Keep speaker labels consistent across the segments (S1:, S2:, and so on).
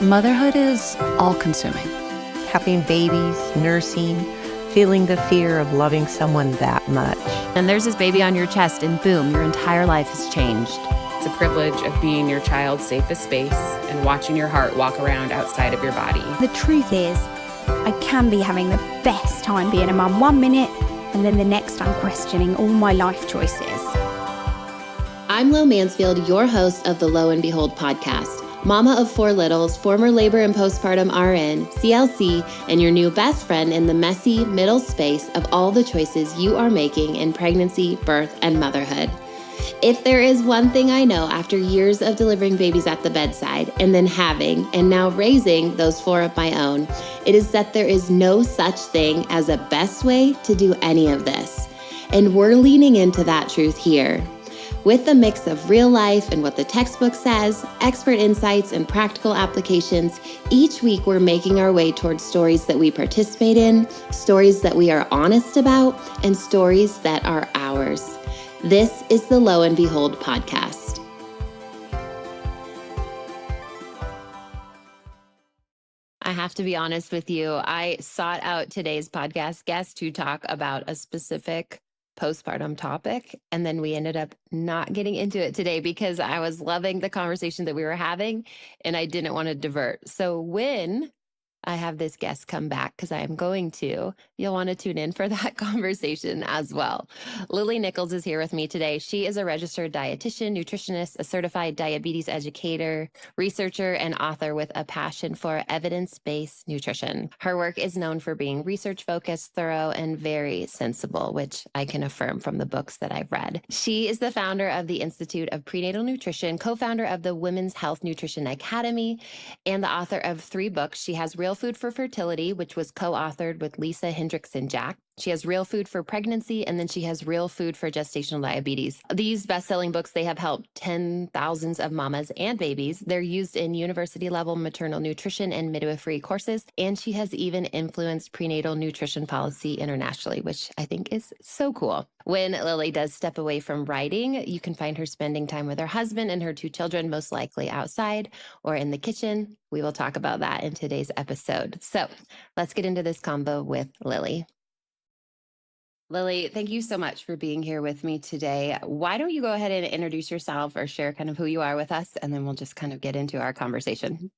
S1: Motherhood is all-consuming.
S2: Having babies, nursing, feeling the fear of loving someone that much.
S3: And there's this baby on your chest and boom, your entire life has changed.
S4: It's a privilege of being your child's safest space and watching your heart walk around outside of your body.
S5: The truth is, I can be having the best time being a mum 1 minute, and then the next I'm questioning all my life choices.
S6: I'm Lo Mansfield, your host of the Lo and Behold podcast. Mama of 4 littles, former labor and postpartum RN, CLC, and your new best friend in the messy middle space of all the choices you are making in pregnancy, birth, and motherhood. If there is one thing I know after years of delivering babies at the bedside and then having and now raising those 4 of my own, it is that there is no such thing as a best way to do any of this. And we're leaning into that truth here. With a mix of real life and what the textbook says, expert insights, and practical applications, each week we're making our way towards stories that we participate in, stories that we are honest about, and stories that are ours. This is the Lo and Behold podcast. I have to be honest with you. I sought out today's podcast guest to talk about a specific postpartum topic, and then we ended up not getting into it today because I was loving the conversation that we were having and I didn't want to divert. So when I have this guest come back, because I am going to, you'll want to tune in for that conversation as well. Lily Nichols is here with me today. She is a registered dietitian, nutritionist, a certified diabetes educator, researcher, and author with a passion for evidence-based nutrition. Her work is known for being research-focused, thorough, and very sensible, which I can affirm from the books that I've read. She is the founder of the Institute of Prenatal Nutrition, co-founder of the Women's Health Nutrition Academy, and the author of 3 books. She has Real Food for Fertility, which was co-authored with Lisa Hendrickson-Jack. She has Real Food for Pregnancy, and then she has Real Food for Gestational Diabetes. These best-selling books, they have helped thousands of mamas and babies. They're used in university-level maternal nutrition and midwifery courses, and she has even influenced prenatal nutrition policy internationally, which I think is so cool. When Lily does step away from writing, you can find her spending time with her husband and her 2 children, most likely outside or in the kitchen. We will talk about that in today's episode. So let's get into this combo with Lily. Lily, thank you so much for being here with me today. Why don't you go ahead and introduce yourself or share kind of who you are with us, and then we'll just kind of get into our conversation.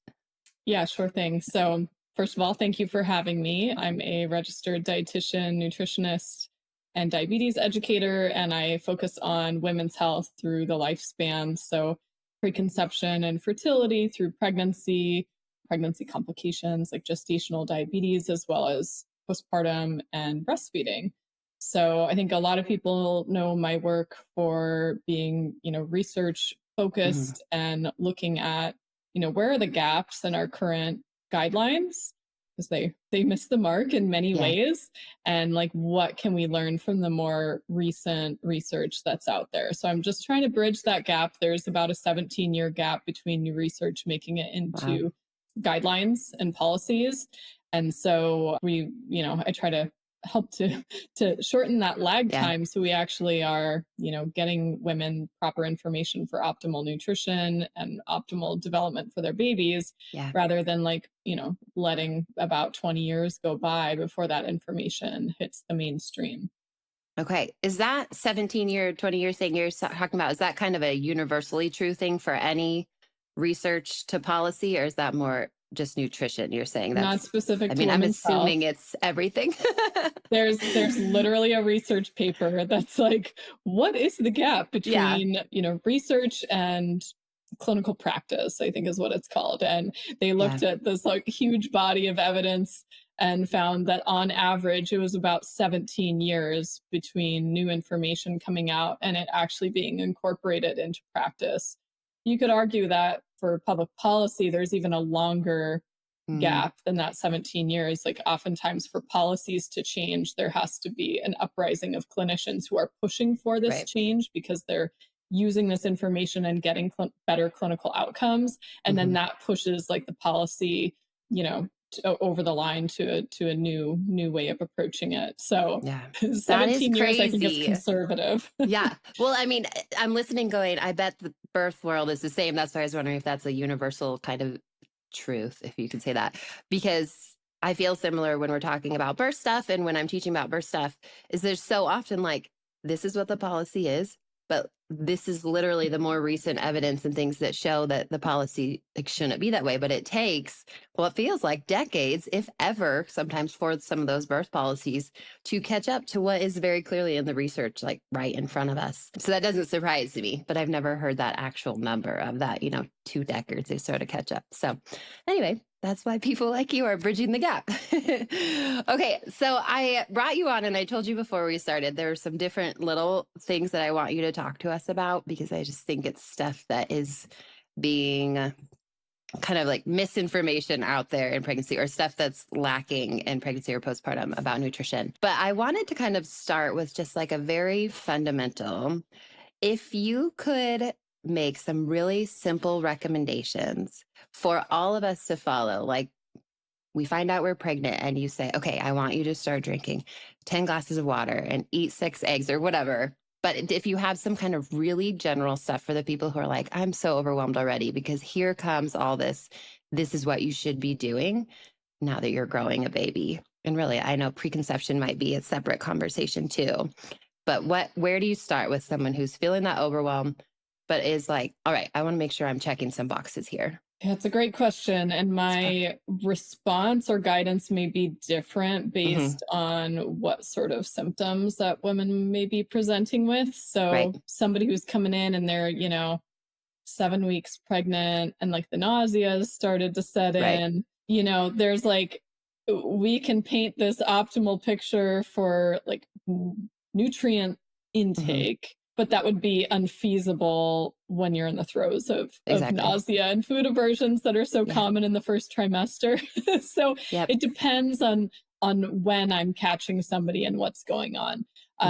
S7: Yeah, sure thing. So first of all, thank you for having me. I'm a registered dietitian, nutritionist, and diabetes educator, and I focus on women's health through the lifespan. So preconception and fertility through pregnancy complications like gestational diabetes, as well as postpartum and breastfeeding. So I think a lot of people know my work for being, research focused and looking at, where are the gaps in our current guidelines, because they miss the mark in many ways, and like what can we learn from the more recent research that's out there. So I'm just trying to bridge that gap. There's about a 17-year gap between new research making it into guidelines and policies. And so I try to help to shorten that lag time, so we actually are getting women proper information for optimal nutrition and optimal development for their babies, rather than letting about 20 years go by before that information hits the mainstream.
S6: Okay. Is that 17-year, 20-year thing you're talking about, is that kind of a universally true thing for any research to policy, or is that more just nutrition? You're saying that's
S7: not specific.
S6: I'm assuming it's everything.
S7: There's literally a research paper that's like, what is the gap between research and clinical practice, I think is what it's called. And they looked at this huge body of evidence and found that on average it was about 17 years between new information coming out and it actually being incorporated into practice. You could argue that for public policy, there's even a longer gap than that 17 years. Like oftentimes for policies to change, there has to be an uprising of clinicians who are pushing for this change because they're using this information and getting better clinical outcomes. And then that pushes the policy, over the line to a new way of approaching it. So 17 years, I think, is conservative.
S6: Well, I mean, I'm listening going, I bet the birth world is the same. That's why I was wondering if that's a universal kind of truth, if you could say that, because I feel similar when we're talking about birth stuff and when I'm teaching about birth stuff, is there's so often like, this is what the policy is, but this is literally the more recent evidence and things that show that the policy like, shouldn't be that way. But it takes, well, it feels like decades, if ever, sometimes for some of those birth policies to catch up to what is very clearly in the research, like right in front of us. So that doesn't surprise me, but I've never heard that actual number of that, 2 decades they sort of catch up. So anyway, that's why people like you are bridging the gap. Okay, so I brought you on and I told you before we started, there are some different little things that I want you to talk to us about because I just think it's stuff that is being kind of like misinformation out there in pregnancy or stuff that's lacking in pregnancy or postpartum about nutrition. But I wanted to kind of start with just like a very fundamental, if you could make some really simple recommendations for all of us to follow, like we find out we're pregnant and you say, okay, I want you to start drinking 10 glasses of water and eat 6 eggs or whatever. But if you have some kind of really general stuff for the people who are like, I'm so overwhelmed already because here comes all this is what you should be doing now that you're growing a baby. And really, I know preconception might be a separate conversation too. But where do you start with someone who's feeling that overwhelm, but is like, all right, I want to make sure I'm checking some boxes here?
S7: Yeah, it's a great question. And my response or guidance may be different based on what sort of symptoms that women may be presenting with. So somebody who's coming in and they're, 7 weeks pregnant and like the nausea has started to set in, there's like, we can paint this optimal picture for like nutrient intake. But that would be unfeasible when you're in the throes of nausea and food aversions that are so common in the first trimester. So it depends on when I'm catching somebody and what's going on.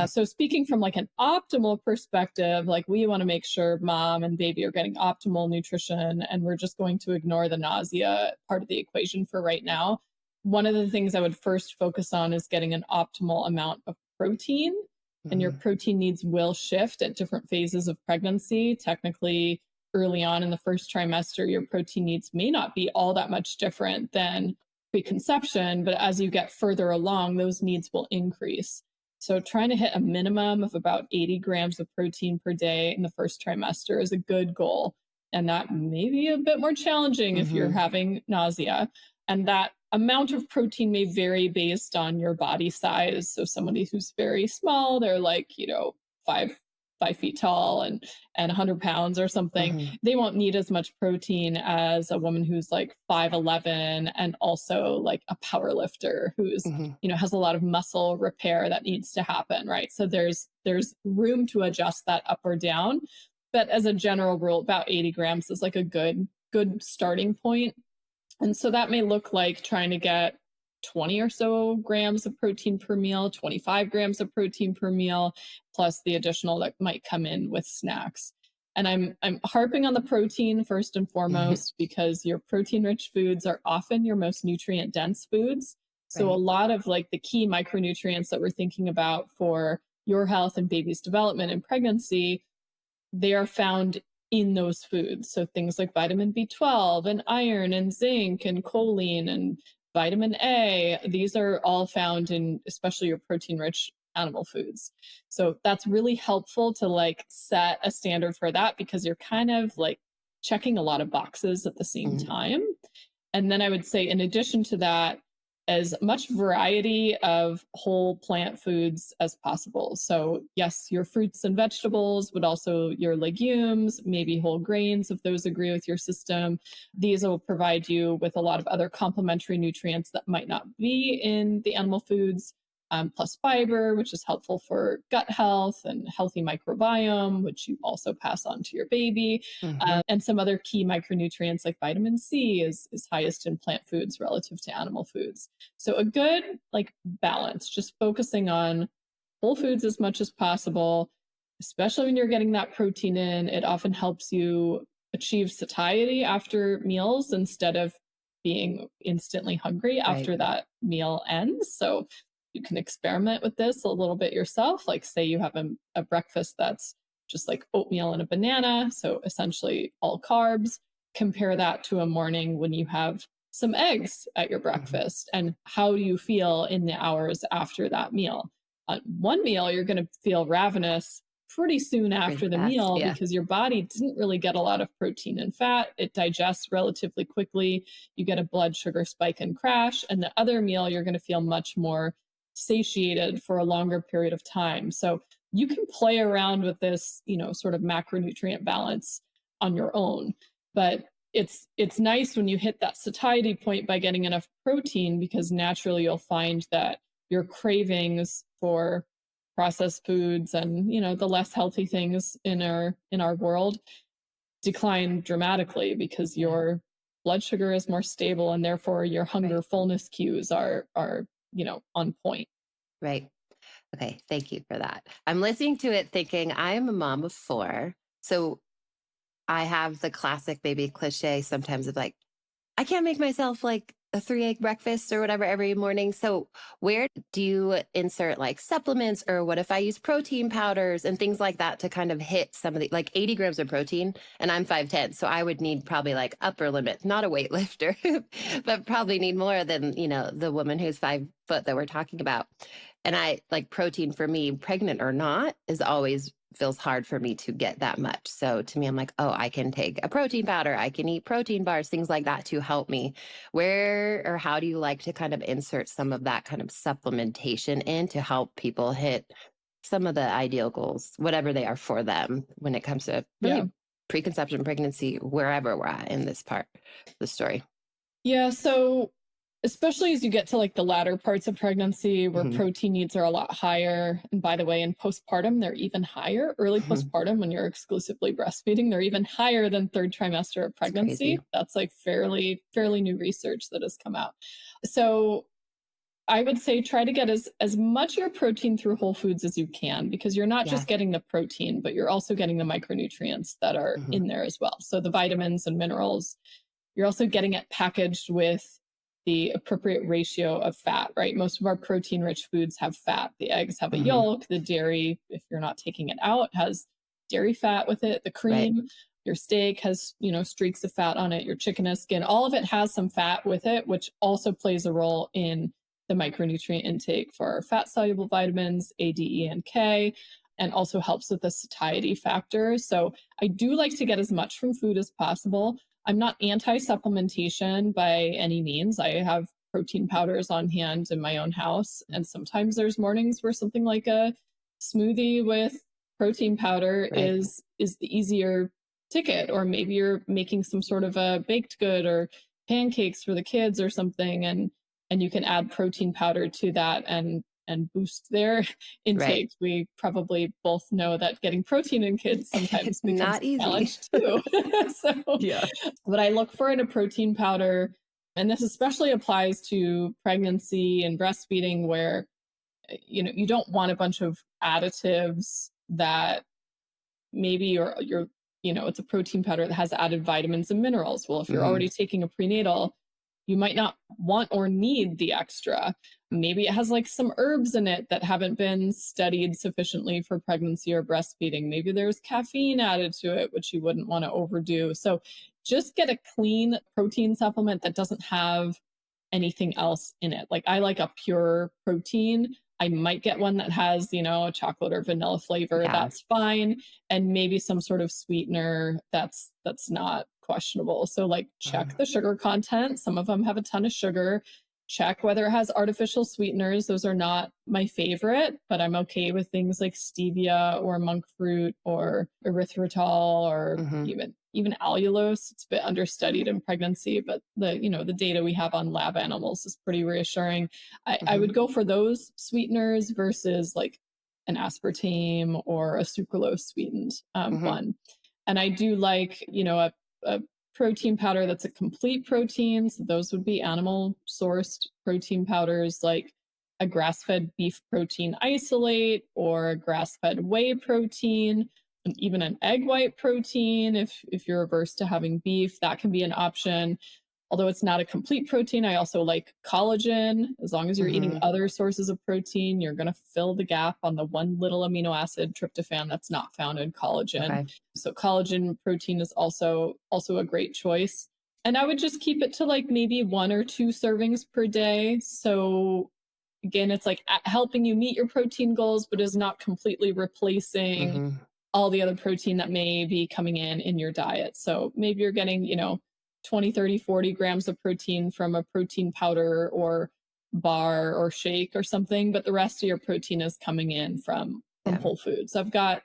S7: So speaking from like an optimal perspective, like we want to make sure mom and baby are getting optimal nutrition, and we're just going to ignore the nausea part of the equation for right now. One of the things I would first focus on is getting an optimal amount of protein. And your protein needs will shift at different phases of pregnancy. Technically, early on in the first trimester, your protein needs may not be all that much different than preconception, but as you get further along, those needs will increase. So trying to hit a minimum of about 80 grams of protein per day in the first trimester is a good goal. And that may be a bit more challenging if you're having nausea. And that amount of protein may vary based on your body size. So somebody who's very small, they're like, 5 feet tall and 100 pounds or something. They won't need as much protein as a woman who's like 5'11" and also like a power lifter who's, has a lot of muscle repair that needs to happen, right? So there's room to adjust that up or down. But as a general rule, about 80 grams is like a good starting point. And so that may look like trying to get 20 or so grams of protein per meal, 25 grams of protein per meal, plus the additional that might come in with snacks. And I'm harping on the protein first and foremost because your protein-rich foods are often your most nutrient-dense foods. So a lot of like the key micronutrients that we're thinking about for your health and baby's development and pregnancy, they are found in those foods. So things like vitamin B12 and iron and zinc and choline and vitamin A, these are all found in especially your protein-rich animal foods. So that's really helpful to like set a standard for that because you're kind of like checking a lot of boxes at the same time. And then I would say in addition to that, as much variety of whole plant foods as possible. So yes, your fruits and vegetables, but also your legumes, maybe whole grains, if those agree with your system. These will provide you with a lot of other complementary nutrients that might not be in the animal foods, plus fiber, which is helpful for gut health and healthy microbiome, which you also pass on to your baby. And some other key micronutrients like vitamin C is highest in plant foods relative to animal foods. So a good like balance, just focusing on whole foods as much as possible, especially when you're getting that protein in. It often helps you achieve satiety after meals instead of being instantly hungry after that meal ends. So you can experiment with this a little bit yourself. Like say you have a breakfast that's just like oatmeal and a banana. So essentially all carbs. compare that to a morning when you have some eggs at your breakfast, and how do you feel in the hours after that meal? One meal, you're going to feel ravenous pretty soon after the
S6: fast,
S7: meal
S6: yeah.
S7: because your body didn't really get a lot of protein and fat. It digests relatively quickly. You get a blood sugar spike and crash. And the other meal, you're going to feel much more satiated for a longer period of time. So you can play around with this, sort of macronutrient balance on your own. But it's nice when you hit that satiety point by getting enough protein, because naturally you'll find that your cravings for processed foods and the less healthy things in our world decline dramatically, because your blood sugar is more stable, and therefore your hunger fullness cues are on point.
S6: Right. Okay. Thank you for that. I'm listening to it thinking I am a mom of 4. So I have the classic baby cliche sometimes of like, I can't make myself like a 3-egg breakfast or whatever every morning. So where do you insert like supplements, or what if I use protein powders and things like that to kind of hit some of the, like 80 grams of protein, and I'm 5'10". So I would need probably like upper limit, not a weightlifter, but probably need more than, the woman who's 5 foot that we're talking about. And I like protein for me, pregnant or not, is always feels hard for me to get that much. So to me, I'm like, oh, I can take a protein powder, I can eat protein bars, things like that to help me. Where or how do you like to kind of insert some of that kind of supplementation in to help people hit some of the ideal goals, whatever they are for them, when it comes to really preconception, pregnancy, wherever we're at in this part of the story?
S7: Yeah. So especially as you get to like the latter parts of pregnancy where protein needs are a lot higher. And by the way, in postpartum, they're even higher. Early postpartum, when you're exclusively breastfeeding, they're even higher than 3rd trimester of pregnancy. That's like fairly new research that has come out. So I would say try to get as much of your protein through whole foods as you can, because you're not just getting the protein, but you're also getting the micronutrients that are in there as well. So the vitamins and minerals, you're also getting it packaged with the appropriate ratio of fat, right? Most of our protein-rich foods have fat. The eggs have a yolk. The dairy, if you're not taking it out, has dairy fat with it. The cream, your steak has, streaks of fat on it. Your chicken has skin. All of it has some fat with it, which also plays a role in the micronutrient intake for our fat-soluble vitamins, A, D, E, and K, and also helps with the satiety factor. So I do like to get as much from food as possible. I'm not anti-supplementation by any means. I have protein powders on hand in my own house. And sometimes there's mornings where something like a smoothie with protein powder is the easier ticket. Or maybe you're making some sort of a baked good or pancakes for the kids or something, and you can add protein powder to that and boost their intakes. We probably both know that getting protein in kids sometimes becomes
S6: not
S7: a
S6: easy
S7: challenge too. What I look for in a protein powder, and this especially applies to pregnancy and breastfeeding, where you don't want a bunch of additives that maybe you're it's a protein powder that has added vitamins and minerals. Well, if you're already taking a prenatal, you might not want or need the extra. Maybe it has like some herbs in it that haven't been studied sufficiently for pregnancy or breastfeeding. Maybe there's caffeine added to it, which you wouldn't want to overdo. So just get a clean protein supplement that doesn't have anything else in it. Like I like a pure protein. I might get one that has, a chocolate or vanilla flavor. That's fine. And maybe some sort of sweetener that's not questionable. So like check the sugar content. Some of them have a ton of sugar. Check whether it has artificial sweeteners. Those are not my favorite, but I'm okay with things like stevia or monk fruit or erythritol or even allulose. It's a bit understudied in pregnancy, but the data we have on lab animals is pretty reassuring. I would go for those sweeteners versus like an aspartame or a sucralose sweetened one. And I do like, a protein powder that's a complete protein. So those would be animal sourced protein powders, like a grass-fed beef protein isolate or a grass-fed whey protein, and even an egg white protein. If you're averse to having beef, that can be an option. although it's not a complete protein, I also like collagen. As long as you're eating other sources of protein, you're going to fill the gap on the one little amino acid, tryptophan, that's not found in collagen.
S6: Okay.
S7: So collagen protein is also a great choice. And I would just keep it to like maybe 1 or 2 servings per day. So again, it's like helping you meet your protein goals, but is not completely replacing all the other protein that may be coming in your diet. So maybe you're getting, 20, 30, 40 grams of protein from a protein powder or bar or shake or something, but the rest of your protein is coming in from whole foods. I've got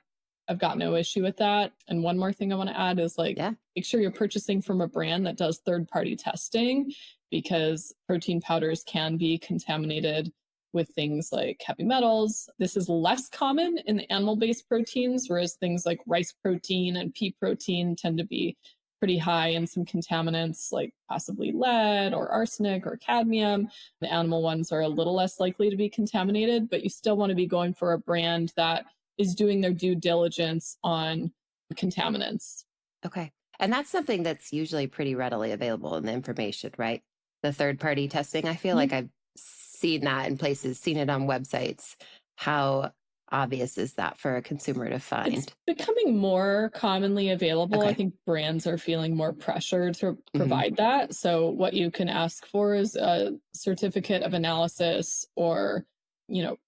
S7: no issue with that. And one more thing I want to add is make sure you're purchasing from a brand that does third-party testing, because protein powders can be contaminated with things like heavy metals. This is less common in the animal-based proteins, whereas things like rice protein and pea protein tend to be pretty high in some contaminants like possibly lead or arsenic or cadmium. The animal ones are a little less likely to be contaminated, but you still want to be going for a brand that is doing their due diligence on contaminants.
S6: Okay. And that's something that's usually pretty readily available in the information, right? The third-party testing. I feel like I've seen that in places, seen it on websites. How obvious is that for a consumer to find?
S7: It's becoming more commonly available. Okay. I think brands are feeling more pressure to provide that. So what you can ask for is a certificate of analysis or,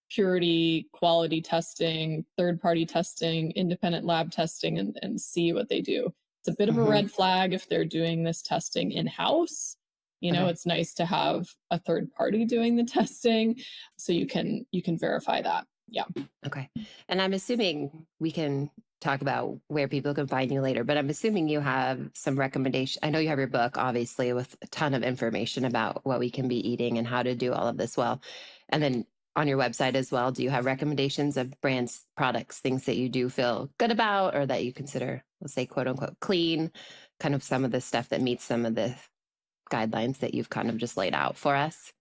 S7: purity, quality testing, third-party testing, independent lab testing, and see what they do. It's a bit of a red flag if they're doing this testing in-house. It's nice to have a third party doing the testing so you can verify that. Yeah. Okay.
S6: And I'm assuming we can talk about where people can find you later, but I'm assuming you have some recommendation. I know you have your book, obviously, with a ton of information about what we can be eating and how to do all of this well. And then on your website as well, do you have recommendations of brands, products, things that you do feel good about or that you consider, let's say, quote unquote, clean, kind of some of the stuff that meets some of the guidelines that you've kind of just laid out for us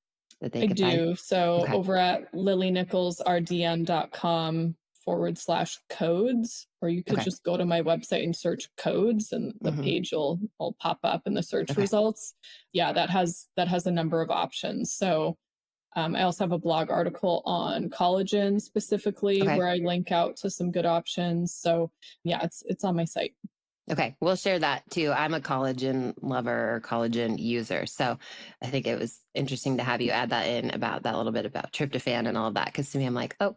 S6: that they can find?
S7: I do. So over at lilynicholsrdn.com/codes, or you could just go to my website and search codes and the page will pop up in the search results. Yeah, that has a number of options. So I also have a blog article on collagen specifically where I link out to some good options. So yeah, it's on my site.
S6: Okay, we'll share that too. I'm a collagen lover or collagen user. So I think it was interesting to have you add that in about that little bit about tryptophan and all of that. Because to me, I'm like, oh,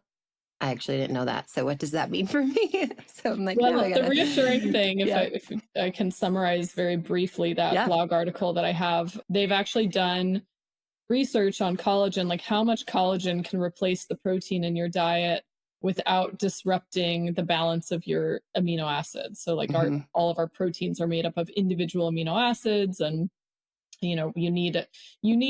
S6: I actually didn't know that. So what does that mean for me? So I'm like,
S7: well, the reassuring thing, if I can summarize very briefly that blog article that I have, they've actually done research on collagen, like how much collagen can replace the protein in your diet without disrupting the balance of your amino acids. So like all of our proteins are made up of individual amino acids, and you need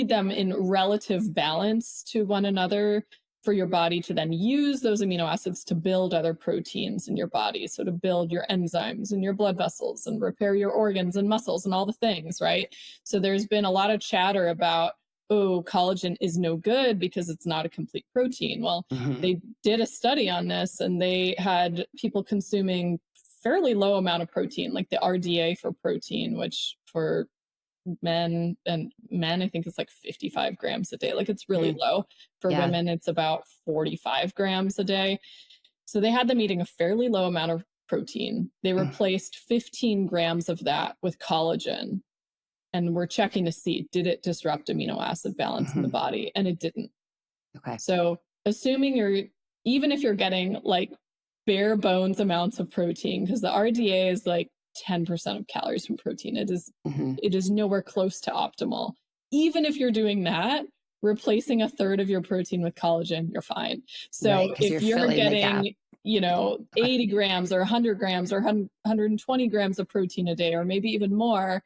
S7: them in relative balance to one another for your body to then use those amino acids to build other proteins in your body. So to build your enzymes and your blood vessels and repair your organs and muscles and all the things, right? So there's been a lot of chatter about, oh, collagen is no good because it's not a complete protein. Well, they did a study on this and they had people consuming fairly low amount of protein, like the RDA for protein, which for men, I think it's like 55 grams a day. Like it's really low. For women, it's about 45 grams a day. So they had them eating a fairly low amount of protein. They replaced 15 grams of that with collagen. And we're checking to see, did it disrupt amino acid balance in the body? And it didn't. Okay. So assuming even if you're getting like bare bones amounts of protein, because the RDA is like 10% of calories from protein. It is nowhere close to optimal. Even if you're doing that, replacing a third of your protein with collagen, you're fine. So if you're getting, 80 grams or 100 grams or 120 grams of protein a day, or maybe even more,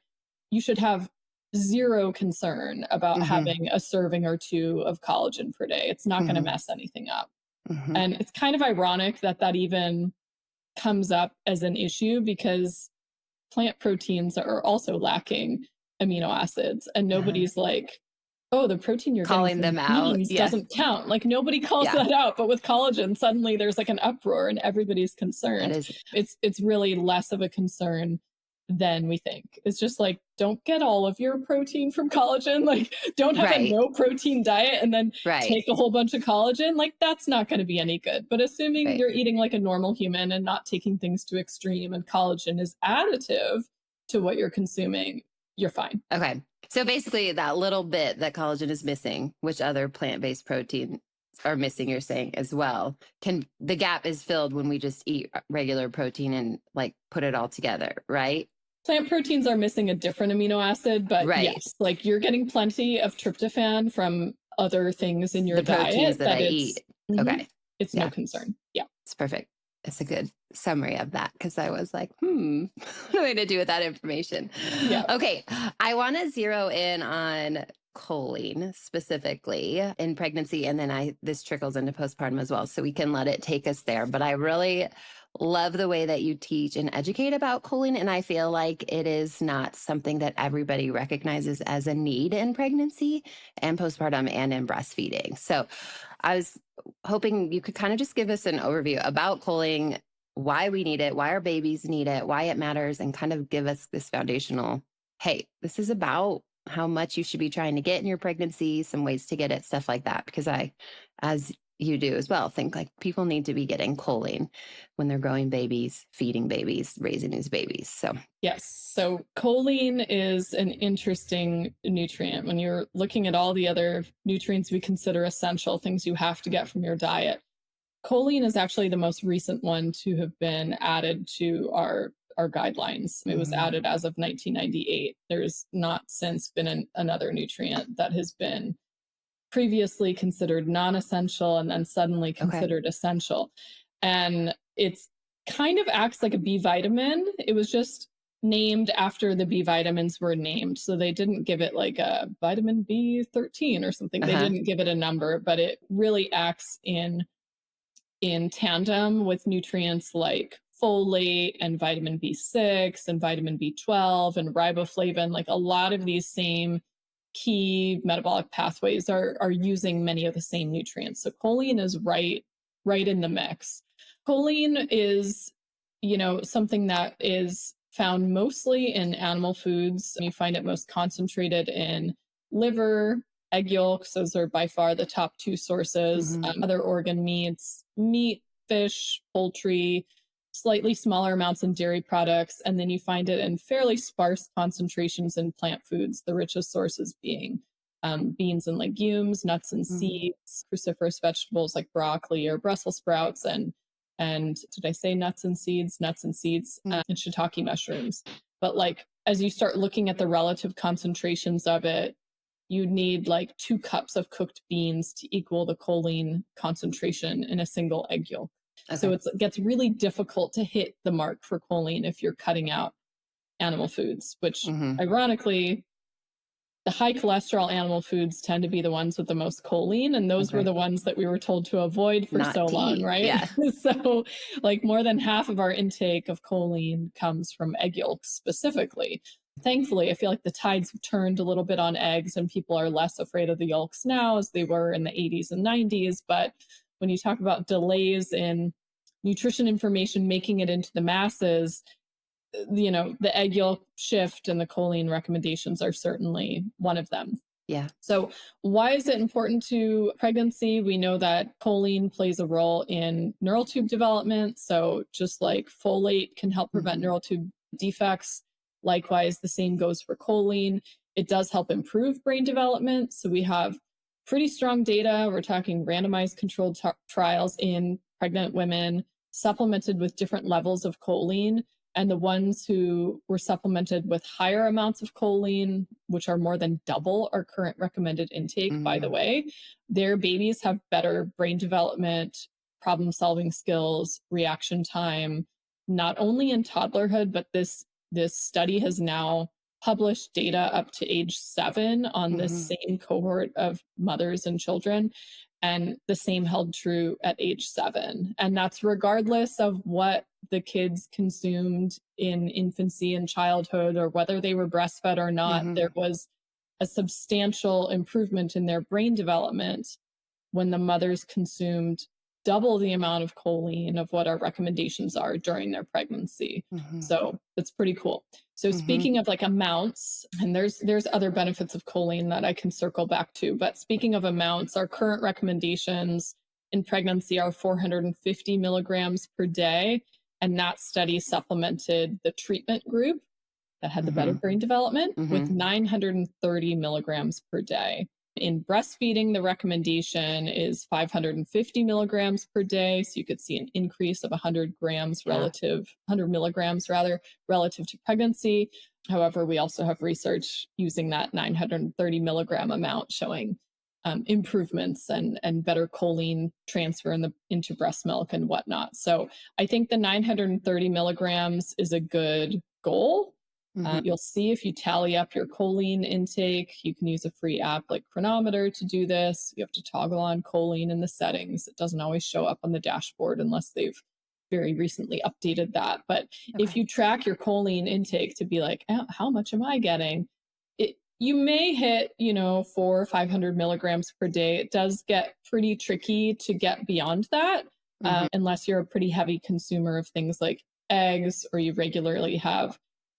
S7: you should have zero concern about having a serving or two of collagen per day. It's not going to mess anything up. And it's kind of ironic that even comes up as an issue because plant proteins are also lacking amino acids, and nobody's like, oh, the protein you're
S6: calling
S7: getting from beans doesn't count. Like nobody calls that out, but with collagen, suddenly there's like an uproar and everybody's concerned. It's really less of a concern than we think. It's just like, don't get all of your protein from collagen. Like, don't have a no protein diet and then take a whole bunch of collagen. Like, that's not going to be any good. But assuming you're eating like a normal human and not taking things to extreme, and collagen is additive to what you're consuming, you're fine.
S6: Okay. So basically that little bit that collagen is missing, which other plant-based protein are missing, you're saying as well, the gap is filled when we just eat regular protein and like put it all together, right?
S7: Plant proteins are missing a different amino acid, but yes, like you're getting plenty of tryptophan from other things in your diet.
S6: Proteins that I eat. Okay.
S7: It's no concern. Yeah.
S6: It's perfect. It's a good summary of that, because I was like, what am I going to do with that information?
S7: Yeah.
S6: Okay. I want to zero in on choline specifically in pregnancy, and then this trickles into postpartum as well, so we can let it take us there. But I really love the way that you teach and educate about choline, and I feel like it is not something that everybody recognizes as a need in pregnancy and postpartum and in breastfeeding. So I was hoping you could kind of just give us an overview about choline, why we need it, why our babies need it, why it matters, and kind of give us this foundational, hey, this is about how much you should be trying to get in your pregnancy, some ways to get it, stuff like that. Because I, as you do as well, think like people need to be getting choline when they're growing babies, feeding babies, raising these babies. So
S7: yes. So choline is an interesting nutrient. When you're looking at all the other nutrients we consider essential, things you have to get from your diet, choline is actually the most recent one to have been added to our guidelines. It was added as of 1998. There's not since been another nutrient that has been previously considered non-essential and then suddenly considered essential. And it's kind of acts like a B vitamin. It was just named after the B vitamins were named. So they didn't give it like a vitamin B13 or something. They didn't give it a number, but it really acts in tandem with nutrients like folate and vitamin B6 and vitamin B12 and riboflavin. Like a lot of these same key metabolic pathways are using many of the same nutrients. So choline is right in the mix. Choline is, something that is found mostly in animal foods. You find it most concentrated in liver, egg yolks. Those are by far the top two sources. Other organ meats, meat, fish, poultry, slightly smaller amounts in dairy products. And then you find it in fairly sparse concentrations in plant foods, the richest sources being beans and legumes, nuts and seeds, cruciferous vegetables like broccoli or Brussels sprouts, and did I say nuts and seeds? Nuts and seeds, and shiitake mushrooms. But like, as you start looking at the relative concentrations of it, you need like 2 cups of cooked beans to equal the choline concentration in a single egg yolk. So it gets really difficult to hit the mark for choline if you're cutting out animal foods, which ironically, the high cholesterol animal foods tend to be the ones with the most choline. And those were the ones that we were told to avoid for so long, right?
S6: Yeah.
S7: So like more than half of our intake of choline comes from egg yolks specifically. Thankfully, I feel like the tides have turned a little bit on eggs and people are less afraid of the yolks now as they were in the 80s and 90s. But when you talk about delays in nutrition information making it into the masses, the egg yolk shift and the choline recommendations are certainly one of them.
S6: Yeah.
S7: So why is it important to pregnancy? We know that choline plays a role in neural tube development. So just like folate can help prevent neural tube defects, likewise, the same goes for choline. It does help improve brain development. So we have pretty strong data. We're talking randomized controlled trials in pregnant women supplemented with different levels of choline. And the ones who were supplemented with higher amounts of choline, which are more than double our current recommended intake, by the way, their babies have better brain development, problem-solving skills, reaction time, not only in toddlerhood, but this study has now published data up to age 7 on this same cohort of mothers and children. And the same held true at age 7. And that's regardless of what the kids consumed in infancy and childhood or whether they were breastfed or not. There was a substantial improvement in their brain development when the mothers consumed double the amount of choline of what our recommendations are during their pregnancy. So it's pretty cool. So speaking of like amounts, and there's other benefits of choline that I can circle back to, but speaking of amounts, our current recommendations in pregnancy are 450 milligrams per day. And that study supplemented the treatment group that had the better brain development with 930 milligrams per day. In breastfeeding, the recommendation is 550 milligrams per day. So you could see an increase of 100 milligrams relative to pregnancy. However, we also have research using that 930 milligram amount showing improvements and better choline transfer into breast milk and whatnot. So I think the 930 milligrams is a good goal. You'll see if you tally up your choline intake, you can use a free app like Chronometer to do this. You have to toggle on choline in the settings. It doesn't always show up on the dashboard unless they've very recently updated that. But if you track your choline intake to be like, how much am I getting? You may hit, 400 or 500 milligrams per day. It does get pretty tricky to get beyond that unless you're a pretty heavy consumer of things like eggs, or you regularly have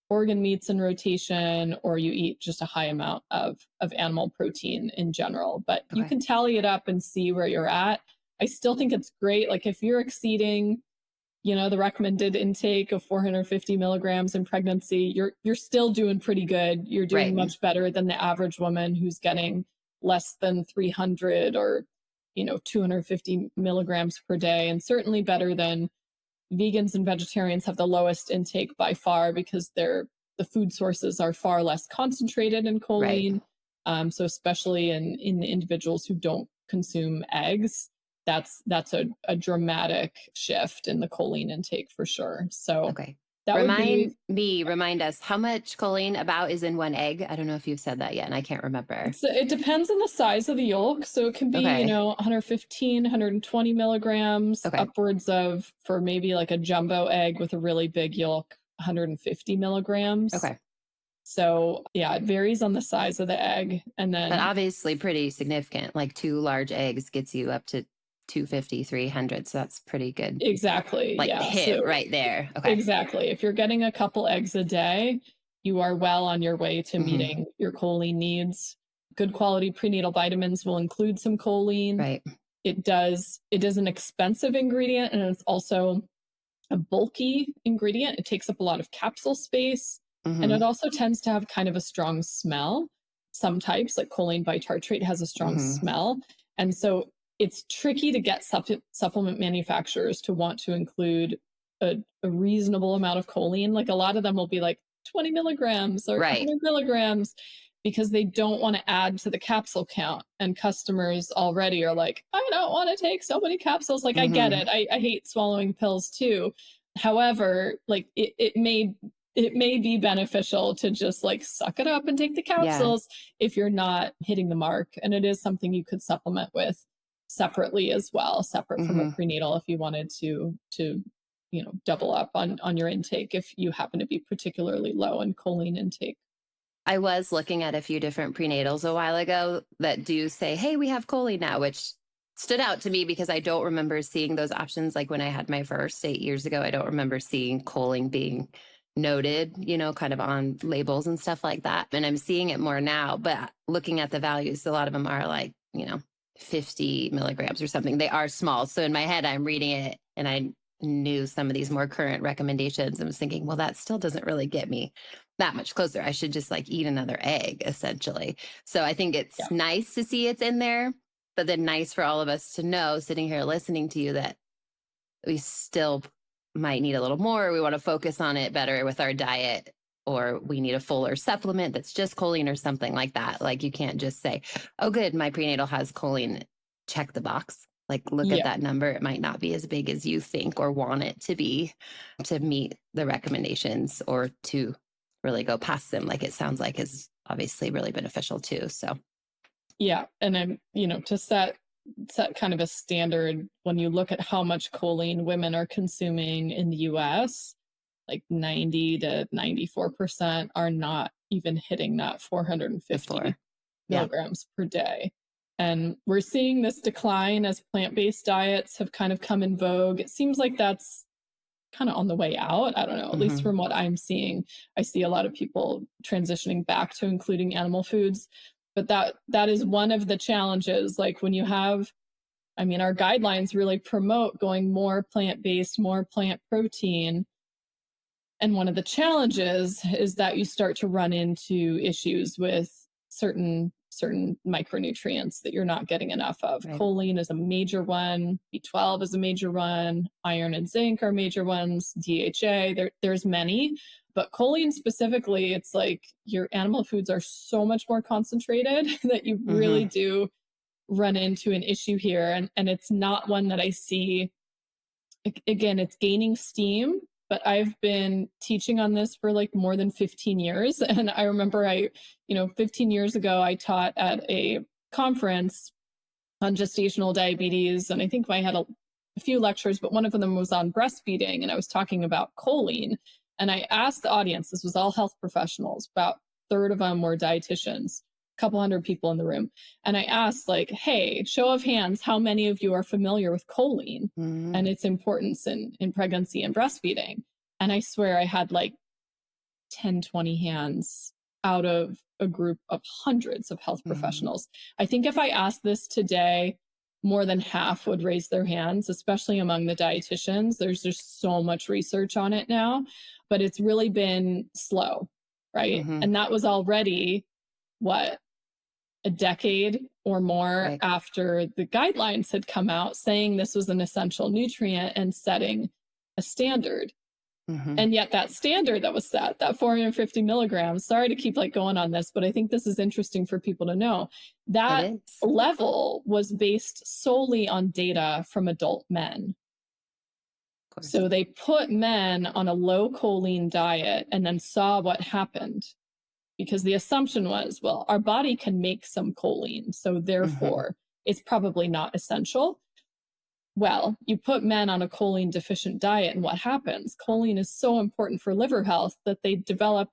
S7: organ meats in rotation, or you eat just a high amount of animal protein in general. But you can tally it up and see where you're at. I still think it's great. Like if you're exceeding, the recommended intake of 450 milligrams in pregnancy, you're still doing pretty good. You're doing much better than the average woman who's getting less than 300 or, 250 milligrams per day, and certainly better than vegans and vegetarians have the lowest intake by far because the food sources are far less concentrated in choline. So especially in the individuals who don't consume eggs, that's a dramatic shift in the choline intake for sure. So that
S6: remind us how much choline about is in one egg. I don't know if you've said that yet, and I can't remember.
S7: It depends on the size of the yolk. So it can be, 115, 120 milligrams, upwards of, for maybe like a jumbo egg with a really big yolk, 150 milligrams. So yeah, it varies on the size of the egg. And then,
S6: but obviously pretty significant, like 2 large eggs gets you up to 250, 300. So that's pretty good.
S7: Exactly.
S6: Hit right there.
S7: Exactly. If you're getting a couple eggs a day, you are well on your way to meeting your choline needs. Good quality prenatal vitamins will include some choline. It is an expensive ingredient, and it's also a bulky ingredient. It takes up a lot of capsule space, and it also tends to have kind of a strong smell. Some types, like choline bitartrate, has a strong smell. And so it's tricky to get supplement manufacturers to want to include a reasonable amount of choline. Like a lot of them will be like 20 milligrams or 100 milligrams because they don't want to add to the capsule count. And customers already are like, I don't want to take so many capsules. Like I get it. I hate swallowing pills too. However, like it may be beneficial to just like suck it up and take the capsules if you're not hitting the mark. And it is something you could supplement with separately as well, separate from a prenatal, if you wanted to double up on your intake if you happen to be particularly low in choline intake.
S6: I was looking at a few different prenatals a while ago that do say, hey, we have choline now, which stood out to me because I don't remember seeing those options. Like when I had my first 8 years ago, I don't remember seeing choline being noted, kind of on labels and stuff like that. And I'm seeing it more now, but looking at the values, a lot of them are like, 50 milligrams or something. They are small. So in my head, I'm reading it and I knew some of these more current recommendations and was thinking, well, that still doesn't really get me that much closer. I should just like eat another egg, essentially. So I think it's nice to see it's in there, but then nice for all of us to know, sitting here listening to you, that we still might need a little more. We want to focus on it better with our diet, or we need a fuller supplement that's just choline or something like that. Like you can't just say, oh, good, my prenatal has choline. Check the box. Like look at that number. It might not be as big as you think or want it to be to meet the recommendations, or to really go past them. Like it sounds like is obviously really beneficial too. So
S7: yeah. And then, to set kind of a standard, when you look at how much choline women are consuming in the US, like 90 to 94% are not even hitting that 450 milligrams per day. And we're seeing this decline as plant-based diets have kind of come in vogue. It seems like that's kind of on the way out. I don't know, at least from what I'm seeing. I see a lot of people transitioning back to including animal foods. But that is one of the challenges. Like when you have, I mean, our guidelines really promote going more plant-based, more plant protein. And one of the challenges is that you start to run into issues with certain micronutrients that you're not getting enough of.
S2: Right.
S7: Choline is a major one. B12 is a major one. Iron and zinc are major ones. DHA, there's many. But choline specifically, it's like your animal foods are so much more concentrated that you really do run into an issue here. And it's not one that I see, again, it's gaining steam, but I've been teaching on this for like more than 15 years. And I remember 15 years ago, I taught at a conference on gestational diabetes. And I think I had a few lectures, but one of them was on breastfeeding. And I was talking about choline. And I asked the audience, this was all health professionals, about a third of them were dietitians, a couple hundred people in the room. And I asked like, hey, show of hands, how many of you are familiar with choline and its importance in pregnancy and breastfeeding? And I swear I had like 10, 20 hands out of a group of hundreds of health professionals. I think if I asked this today, more than half would raise their hands, especially among the dietitians. There's just so much research on it now, but it's really been slow, right? And that was already, a decade or more after the guidelines had come out saying this was an essential nutrient and setting a standard. And yet that standard that was set, that 450 milligrams, sorry to keep like going on this, but I think this is interesting for people to know. That level was based solely on data from adult men. So they put men on a low choline diet and then saw what happened. Because the assumption was, well, our body can make some choline, so therefore it's probably not essential. Well, you put men on a choline deficient diet and what happens? Choline is so important for liver health that they develop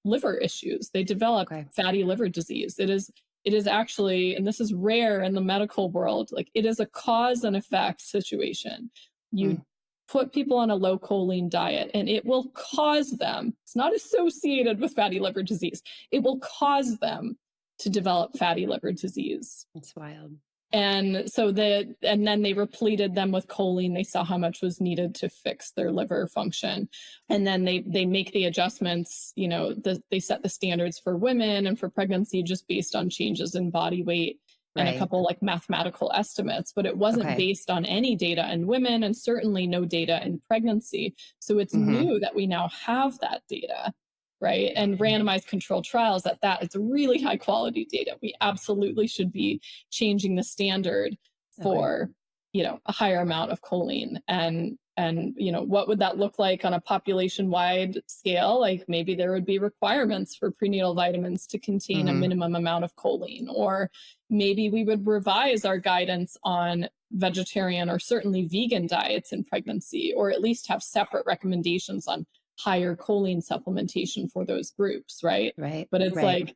S7: liver issues. They develop fatty liver disease. It is actually, and this is rare in the medical world, like it is a cause and effect situation. You put people on a low choline diet and it will cause them, it's not associated with fatty liver disease, it will cause them to develop fatty liver disease.
S2: It's wild.
S7: And so and then they repleted them with choline. They saw how much was needed to fix their liver function. And then they make the adjustments, they set the standards for women and for pregnancy just based on changes in body weight and a couple like mathematical estimates, but it wasn't based on any data in women and certainly no data in pregnancy. So it's new that we now have that data. Right. And randomized controlled trials at that, it's really high quality data. We absolutely should be changing the standard for, a higher amount of choline. And what would that look like on a population wide scale? Like maybe there would be requirements for prenatal vitamins to contain a minimum amount of choline, or maybe we would revise our guidance on vegetarian or certainly vegan diets in pregnancy, or at least have separate recommendations on higher choline supplementation for those groups, right? But it's like,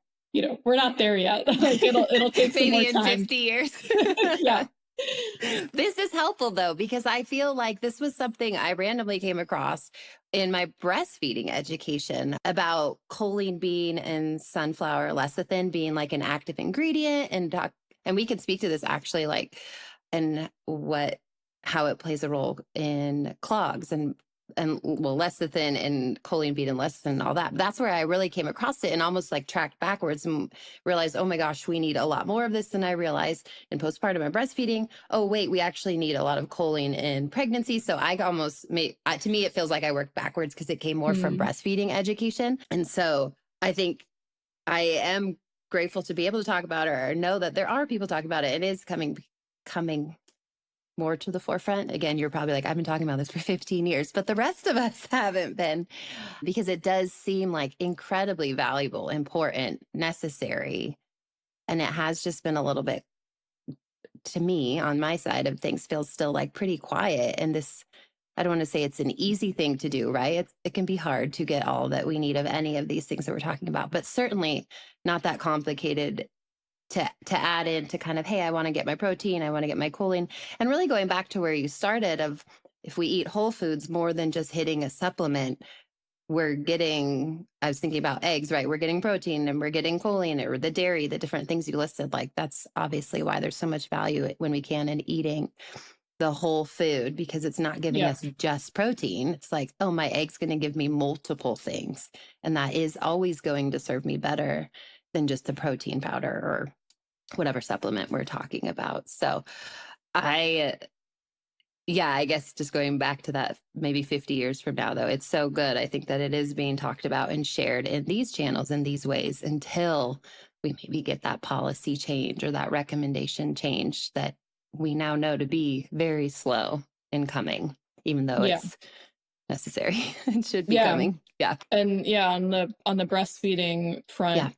S7: we're not there yet. Like it'll take some more time.
S6: Maybe in 50 years.
S7: Yeah.
S6: This is helpful though, because I feel like this was something I randomly came across in my breastfeeding education about choline being in sunflower lecithin being like an active ingredient, and we can speak to this actually, like, and how it plays a role in clogs and lecithin and choline being in lecithin and all that. That's where I really came across it and almost like tracked backwards and realized, oh my gosh, we need a lot more of this than I realized in postpartum and breastfeeding. Oh wait, we actually need a lot of choline in pregnancy. So I almost to me, it feels like I worked backwards because it came more from breastfeeding education. And so I think I am grateful to be able to talk about it, or know that there are people talking about it. It is coming more to the forefront. Again, you're probably like, I've been talking about this for 15 years, but the rest of us haven't been, because it does seem like incredibly valuable, important, necessary. And it has just been a little bit, to me, on my side of things, feels still like pretty quiet. And this, I don't want to say it's an easy thing to do, right? It can be hard to get all that we need of any of these things that we're talking about, but certainly not that complicated to add in to kind of, hey, I want to get my protein, I want to get my choline, and really going back to where you started of if we eat whole foods more than just hitting a supplement, we're getting, I was thinking about eggs, right? We're getting protein and we're getting choline or the dairy, the different things you listed. Like that's obviously why there's so much value when we can in eating the whole food, because it's not giving us just protein. It's like, oh, my egg's going to give me multiple things. And that is always going to serve me better than just the protein powder or whatever supplement we're talking about. So I guess just going back to that maybe 50 years from now, though, it's so good. I think that it is being talked about and shared in these channels in these ways until we maybe get that policy change or that recommendation change that we now know to be very slow in coming, even though it's necessary. It should be coming. Yeah.
S7: And on the breastfeeding front,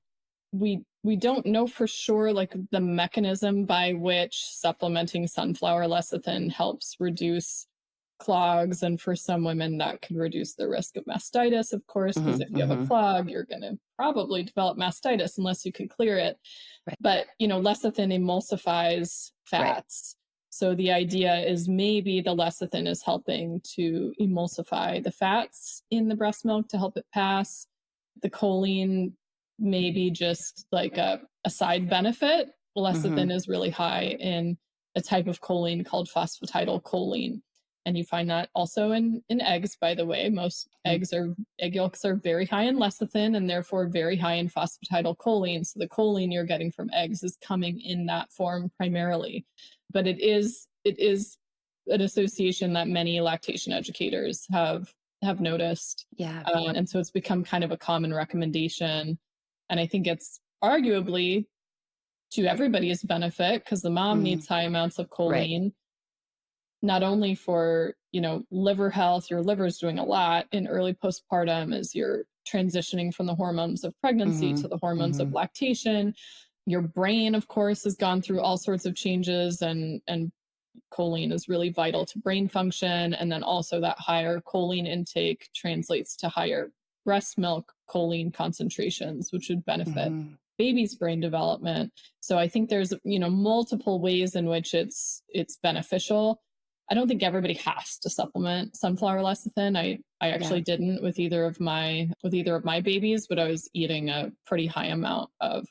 S7: we don't know for sure like the mechanism by which supplementing sunflower lecithin helps reduce clogs. And for some women that can reduce the risk of mastitis, of course, because if you have a clog, you're going to probably develop mastitis unless you can clear it.
S6: Right.
S7: But, lecithin emulsifies fats. Right. So the idea is maybe the lecithin is helping to emulsify the fats in the breast milk to help it pass. The choline maybe just like a side benefit. Lecithin is really high in a type of choline called phosphatidylcholine. And you find that also in eggs, by the way. Most egg yolks are very high in lecithin and therefore very high in phosphatidylcholine. So the choline you're getting from eggs is coming in that form primarily. But it is an association that many lactation educators have noticed.
S6: Yeah.
S7: And so it's become kind of a common recommendation. And I think it's arguably to everybody's benefit because the mom needs high amounts of choline, not only for, liver health. Your liver is doing a lot in early postpartum as you're transitioning from the hormones of pregnancy to the hormones of lactation. Your brain, of course, has gone through all sorts of changes and choline is really vital to brain function. And then also that higher choline intake translates to higher breast milk choline concentrations, which would benefit baby's brain development. So I think there's, multiple ways in which it's beneficial. I don't think everybody has to supplement sunflower lecithin. I actually didn't with either of my babies, but I was eating a pretty high amount of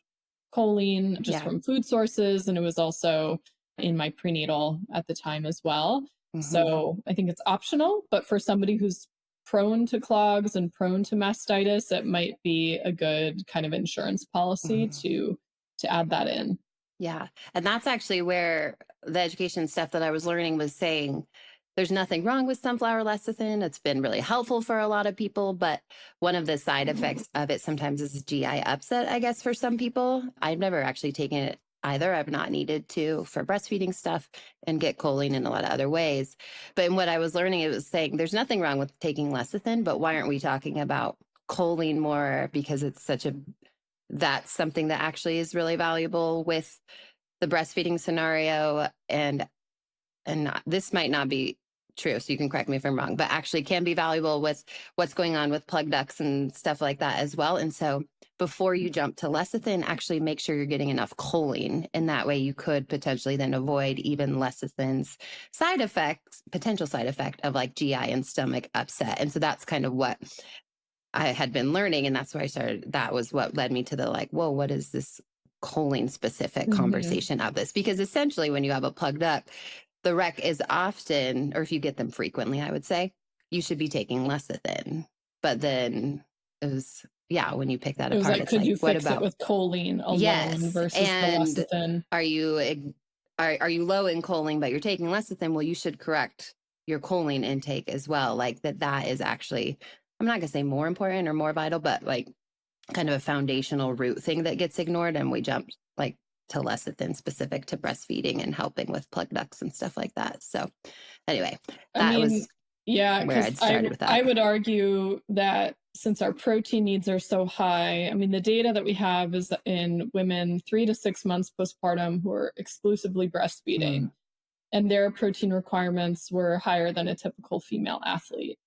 S7: choline just from food sources. And it was also in my prenatal at the time as well. So I think it's optional, but for somebody who's prone to clogs and prone to mastitis, it might be a good kind of insurance policy to add that in.
S6: Yeah. And that's actually where the education stuff that I was learning was saying there's nothing wrong with sunflower lecithin. It's been really helpful for a lot of people, but one of the side effects of it sometimes is GI upset, I guess, for some people. I've never actually taken it either. I've not needed to for breastfeeding stuff and get choline in a lot of other ways. But in what I was learning, it was saying there's nothing wrong with taking lecithin, but why aren't we talking about choline more? Because it's that's something that actually is really valuable with the breastfeeding scenario. And this might not be true, so you can correct me if I'm wrong, but actually can be valuable with what's going on with plug ducts and stuff like that as well. And so before you jump to lecithin, actually make sure you're getting enough choline. And that way you could potentially then avoid even lecithin's potential side effect of like GI and stomach upset. And so that's kind of what I had been learning. And that's where that was what led me to the like, whoa, what is this choline specific conversation of this? Because essentially when you have a plug duct, the rec is often, or if you get them frequently, I would say, you should be taking lecithin. But then it was, when you pick that apart,
S7: like,
S6: it's
S7: could
S6: like,
S7: you
S6: what
S7: fix
S6: about
S7: it with choline alone versus
S6: and
S7: the lecithin?
S6: Are you low in choline, but you're taking lecithin? Well, you should correct your choline intake as well. Like that is actually, I'm not gonna say more important or more vital, but like kind of a foundational root thing that gets ignored. And we jumped like to lecithin specific to breastfeeding and helping with plug ducts and stuff like that. So anyway, was where I'd started with that.
S7: I would argue that since our protein needs are so high, the data that we have is in women 3 to 6 months postpartum who are exclusively breastfeeding, and their protein requirements were higher than a typical female athlete.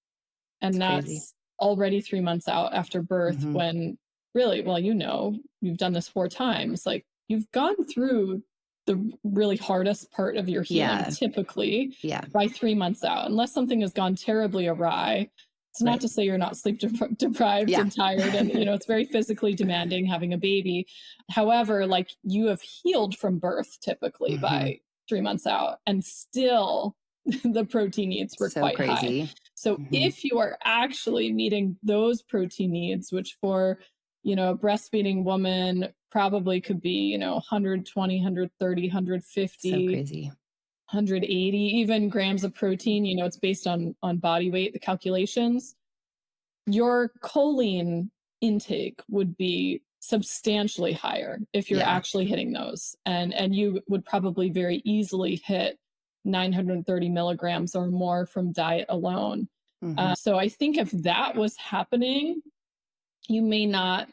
S7: And that's already 3 months out after birth when really, well, you've done this 4 times. Like you've gone through the really hardest part of your healing typically by 3 months out, unless something has gone terribly awry. It's not to say you're not sleep deprived and tired, and it's very physically demanding having a baby. However, like, you have healed from birth typically by 3 months out, and still the protein needs were quite high. So if you are actually meeting those protein needs, which for a breastfeeding woman probably could be 120, 130, 150, 180 even grams of protein, it's based on body weight, the calculations. Your choline intake would be substantially higher if you're actually hitting those, and you would probably very easily hit 930 milligrams or more from diet alone. So I think if that was happening, you may not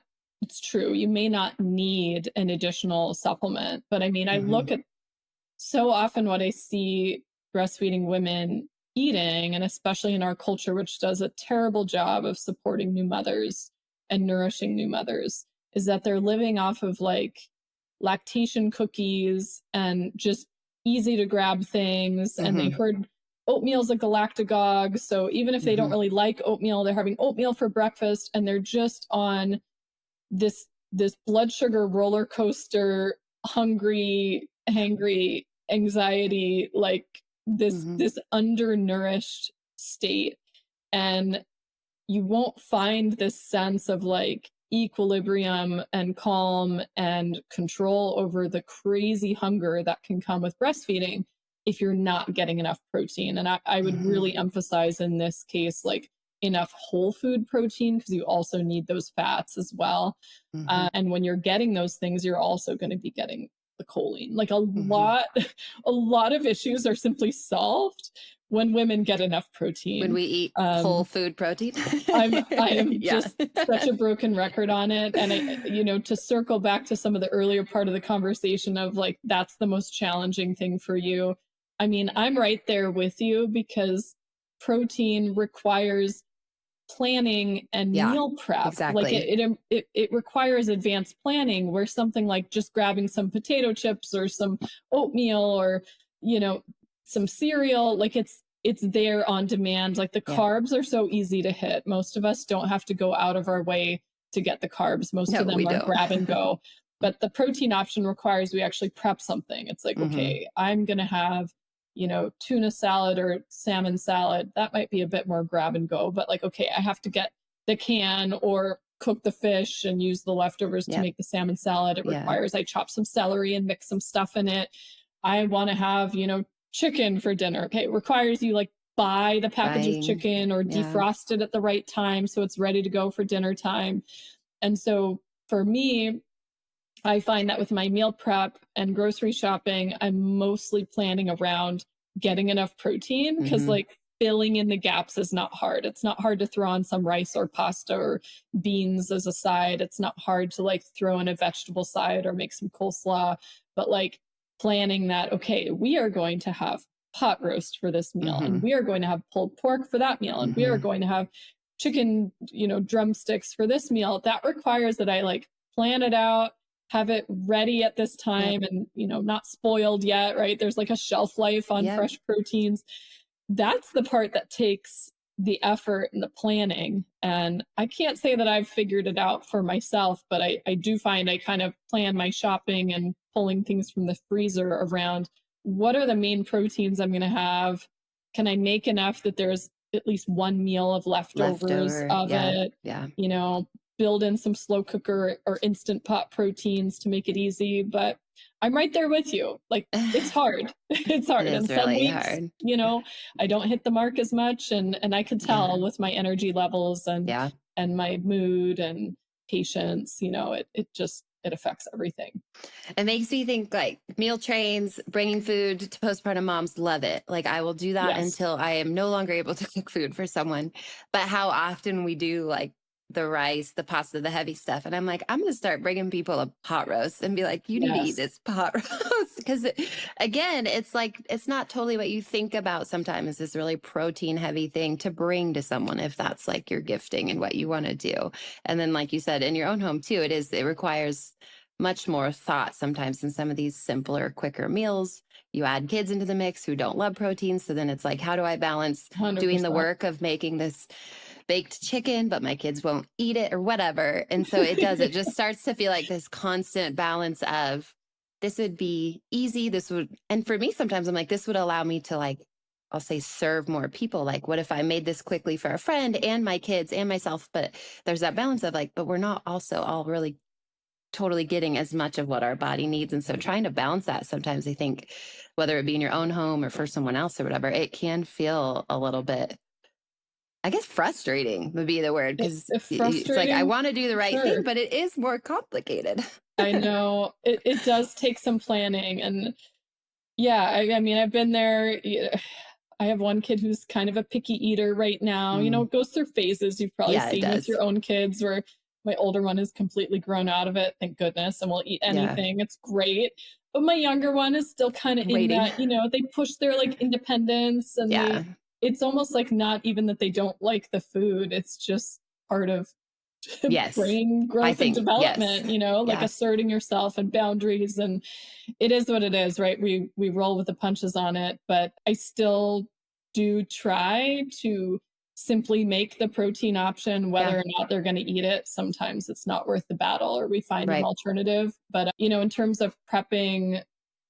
S7: need an additional supplement. But I mean, I look at so often what I see breastfeeding women eating, and especially in our culture, which does a terrible job of supporting new mothers and nourishing new mothers, is that they're living off of like lactation cookies and just easy to grab things. And they heard oatmeal's a galactagogue. So even if they don't really like oatmeal, they're having oatmeal for breakfast, and they're just on this blood sugar roller coaster, hangry anxiety, like this undernourished state. And you won't find this sense of like equilibrium and calm and control over the crazy hunger that can come with breastfeeding if you're not getting enough protein. And I would really emphasize in this case, like, enough whole food protein, because you also need those fats as well. And when you're getting those things, you're also going to be getting the choline. Like a lot of issues are simply solved when women get enough protein.
S6: When we eat whole food protein.
S7: I am just such a broken record on it. And to circle back to some of the earlier part of the conversation of like, that's the most challenging thing for you. I mean, I'm right there with you, because protein requires planning and meal prep.
S6: Exactly.
S7: Like it requires advanced planning, where something like just grabbing some potato chips or some oatmeal or, some cereal, like it's there on demand. Like the carbs are so easy to hit. Most of us don't have to go out of our way to get the carbs. Most of them are grab and go. But the protein option requires we actually prep something. It's like, okay, I'm going to have tuna salad or salmon salad. That might be a bit more grab and go, but like, okay, I have to get the can or cook the fish and use the leftovers to make the salmon salad. It requires I chop some celery and mix some stuff in it. I want to have, chicken for dinner. Okay. It requires you like buy the package of chicken or defrost it at the right time so it's ready to go for dinner time. And so for me, I find that with my meal prep and grocery shopping, I'm mostly planning around getting enough protein, because like filling in the gaps is not hard. It's not hard to throw on some rice or pasta or beans as a side. It's not hard to like throw in a vegetable side or make some coleslaw, but like planning that, okay, we are going to have pot roast for this meal, and we are going to have pulled pork for that meal, and we are going to have chicken, drumsticks for this meal. That requires that I like plan it out, have it ready at this time, and not spoiled yet, right? There's like a shelf life on fresh proteins. That's the part that takes the effort and the planning. And I can't say that I've figured it out for myself, but I do find I kind of plan my shopping and pulling things from the freezer around what are the main proteins I'm going to have. Can I make enough that there's at least one meal of leftovers of it? Build in some slow cooker or instant pot proteins to make it easy. But I'm right there with you. Like, it's hard. It's hard.
S6: It is
S7: and some
S6: really
S7: weeks,
S6: hard.
S7: I don't hit the mark as much. And I could tell with my energy levels and my mood and patience, it affects everything.
S6: It makes me think like meal trains, bringing food to postpartum moms, love it. Like I will do that until I am no longer able to cook food for someone. But how often we do like the rice, the pasta, the heavy stuff. And I'm like, I'm going to start bringing people a pot roast and be like, you need to eat this pot roast. Because again, it's like, it's not totally what you think about sometimes, this really protein heavy thing to bring to someone if that's like your gifting and what you want to do. And then like you said, in your own home too, it requires much more thought sometimes in some of these simpler, quicker meals. You add kids into the mix who don't love protein. So then it's like, how do I balance
S7: 100%.
S6: doing the work of making this baked chicken, but my kids won't eat it or whatever? And so it just starts to feel like this constant balance of this would be easy. And for me, sometimes I'm like, this would allow me to like, I'll say serve more people. Like, what if I made this quickly for a friend and my kids and myself? But there's that balance of like, but we're not also all really totally getting as much of what our body needs. And so trying to balance that sometimes, I think, whether it be in your own home or for someone else or whatever, it can feel a little bit, I guess, frustrating would be the word, because it's like, I want to do the right thing, but it is more complicated.
S7: I know it does take some planning. And yeah, I mean, I've been there. I have one kid who's kind of a picky eater right now. It goes through phases. You've probably seen with your own kids, where my older one is completely grown out of it, thank goodness, and will eat anything. It's great. But my younger one is still kind of in that, they push their like independence, and it's almost like not even that they don't like the food. It's just part of brain growth and development, like asserting yourself and boundaries. And it is what it is, right? We roll with the punches on it, but I still do try to simply make the protein option, whether or not they're going to eat it. Sometimes it's not worth the battle, or we find an alternative. But, in terms of prepping,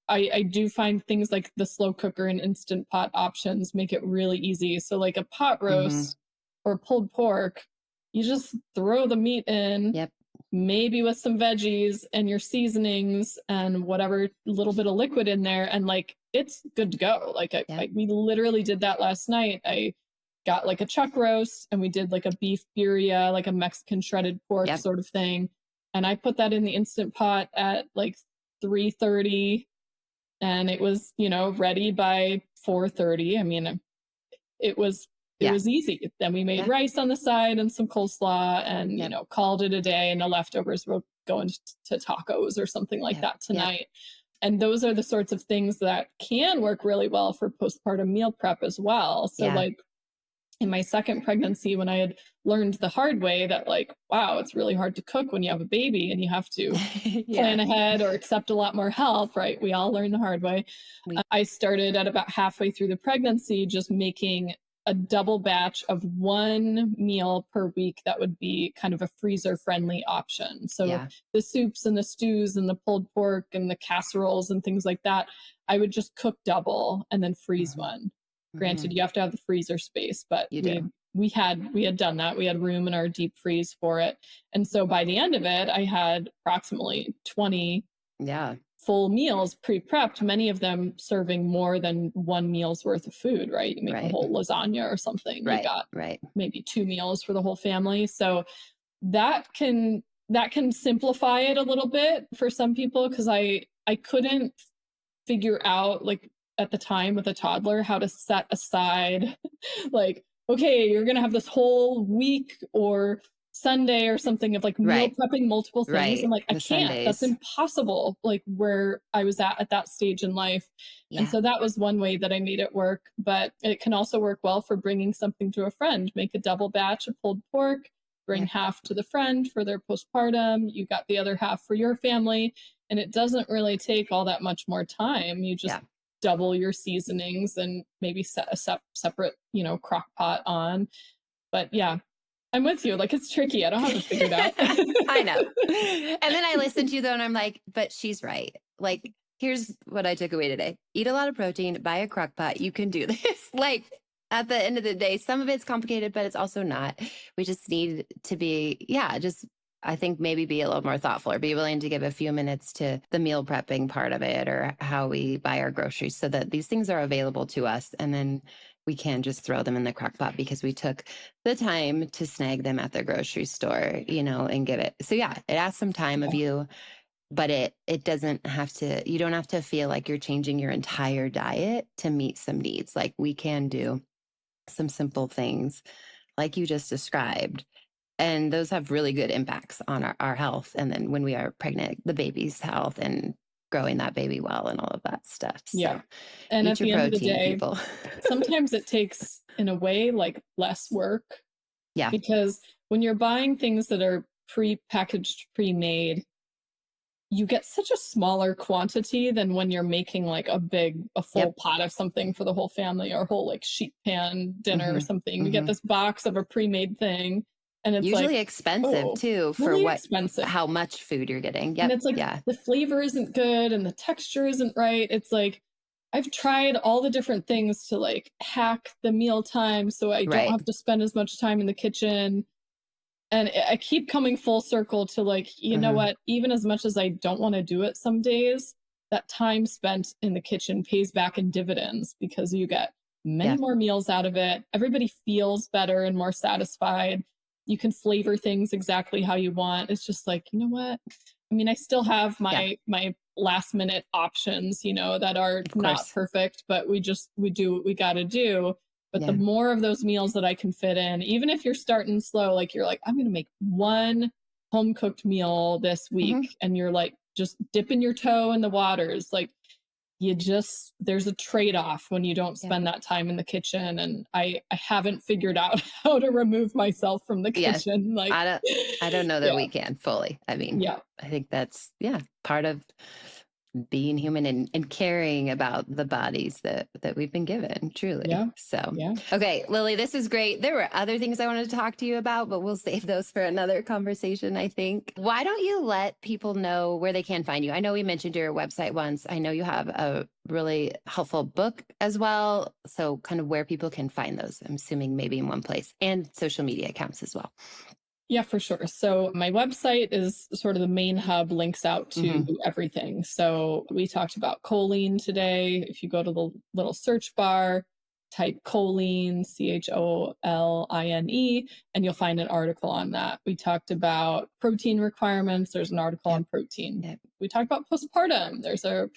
S7: I do find things like the slow cooker and instant pot options make it really easy. So like a pot roast or pulled pork, you just throw the meat in, maybe with some veggies and your seasonings and whatever little bit of liquid in there, and like it's good to go. Like we literally did that last night. I got like a chuck roast, and we did like a beef birria, like a Mexican shredded pork sort of thing. And I put that in the Instant Pot at like 3:30, and it was, ready by 4:30. I mean, it was easy. Then we made rice on the side and some coleslaw, and, called it a day, and the leftovers will go into tacos or something like that tonight. And those are the sorts of things that can work really well for postpartum meal prep as well. So like in my second pregnancy, when I had learned the hard way that like, wow, it's really hard to cook when you have a baby and you have to plan ahead or accept a lot more help, right? We all learn the hard way. I started at about halfway through the pregnancy, just making a double batch of one meal per week that would be kind of a freezer friendly option. So the soups and the stews and the pulled pork and the casseroles and things like that, I would just cook double and then freeze one. Granted, you have to have the freezer space, but we had done that. We had room in our deep freeze for it. And so by the end of it, I had approximately 20 full meals pre-prepped, many of them serving more than one meal's worth of food, right? You make a whole lasagna or something. You got maybe 2 meals for the whole family. So that can simplify it a little bit for some people, because I couldn't figure out, like, at the time with a toddler, how to set aside like, okay, you're going to have this whole week or Sunday or something of like meal prepping multiple things. I'm like, I can't, Sundays. That's impossible. Like where I was at that stage in life. And so that was one way that I made it work, but it can also work well for bringing something to a friend. Make a double batch of pulled pork, bring half to the friend for their postpartum. You got the other half for your family. And it doesn't really take all that much more time. You just double your seasonings and maybe set a separate, crock pot on. But I'm with you. Like, it's tricky. I don't have it figured out.
S6: I know. And then I listen to you though, and I'm like, but she's right. Like, here's what I took away today. Eat a lot of protein, buy a crock pot. You can do this. Like, at the end of the day, some of it's complicated, but it's also not. We just need to be, I think maybe be a little more thoughtful, or be willing to give a few minutes to the meal prepping part of it, or how we buy our groceries, so that these things are available to us. And then we can just throw them in the crock pot because we took the time to snag them at the grocery store, and give it. So it asks some time of you, but it doesn't have to, you don't have to feel like you're changing your entire diet to meet some needs. Like, we can do some simple things like you just described. And those have really good impacts on our health. And then when we are pregnant, the baby's health and growing that baby well and all of that stuff. So
S7: and
S6: eat
S7: at the
S6: your
S7: end of the
S6: protein,
S7: day,
S6: people.
S7: Sometimes it takes, in a way, like less work.
S6: Yeah.
S7: Because when you're buying things that are pre-packaged, pre-made, you get such a smaller quantity than when you're making like a full pot of something for the whole family, or a whole like sheet pan dinner or something. You get this box of a pre-made thing, and it's
S6: usually
S7: like
S6: expensive too for
S7: really expensive.
S6: how much food you're getting. Yep.
S7: And it's like the flavor isn't good and the texture isn't right. It's like I've tried all the different things to like hack the meal time so I don't have to spend as much time in the kitchen. And I keep coming full circle to like, you know what, even as much as I don't want to do it some days, that time spent in the kitchen pays back in dividends, because you get many more meals out of it. Everybody feels better and more satisfied. You can flavor things exactly how you want. It's just like, you know what? I mean, I still have my last minute options, you know, that are not perfect, but we do what we got to do. But the more of those meals that I can fit in, even if you're starting slow, like you're like, I'm going to make one home cooked meal this week. And you're like, just dipping your toe in the waters. Like there's a trade-off when you don't spend that time in the kitchen. And I haven't figured out how to remove myself from the kitchen. Like,
S6: I don't know that we can fully. I mean, I think that's, part of being human and caring about the bodies that we've been given, truly. Okay, Lily, this is great. There were other things I wanted to talk to you about, but we'll save those for another conversation, I think. Why don't you let people know where they can find you? I know we mentioned your website once. I know you have a really helpful book as well. So kind of where people can find those, I'm assuming maybe in one place, and social media accounts as well.
S7: Yeah, for sure. So my website is sort of the main hub, links out to everything. So we talked about choline today. If you go to the little search bar, type choline, CHOLINE, and you'll find an article on that. We talked about protein requirements. There's an article on protein. We talked about postpartum. I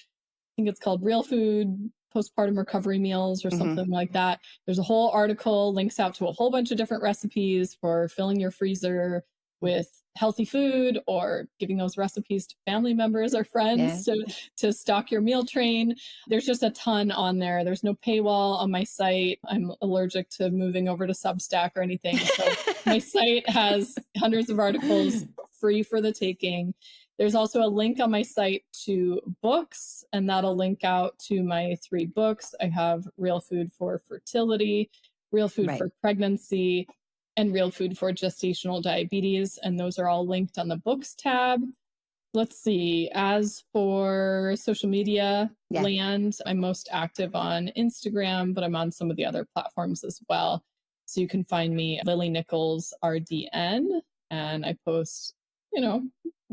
S7: think it's called Real Food Postpartum Recovery Meals or something like that. There's a whole article, links out to a whole bunch of different recipes for filling your freezer with healthy food, or giving those recipes to family members or friends to stock your meal train. There's just a ton on there. There's no paywall on my site. I'm allergic to moving over to Substack or anything. So my site has hundreds of articles free for the taking. There's also a link on my site to books, and that'll link out to my 3 books. I have Real Food for Fertility, Real Food for Pregnancy, and Real Food for Gestational Diabetes. And those are all linked on the books tab. Let's see. As for social media land, I'm most active on Instagram, but I'm on some of the other platforms as well. So you can find me Lily Nichols RDN, and I post,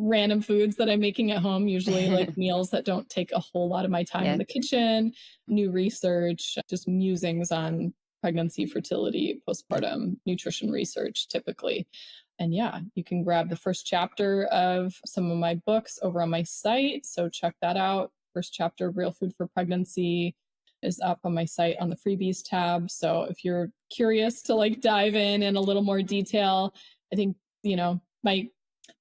S7: random foods that I'm making at home, usually like meals that don't take a whole lot of my time in the kitchen, new research, just musings on pregnancy, fertility, postpartum nutrition research typically. And you can grab the first chapter of some of my books over on my site. So check that out. First chapter of Real Food for Pregnancy is up on my site on the freebies tab. So if you're curious to like dive in a little more detail, I think,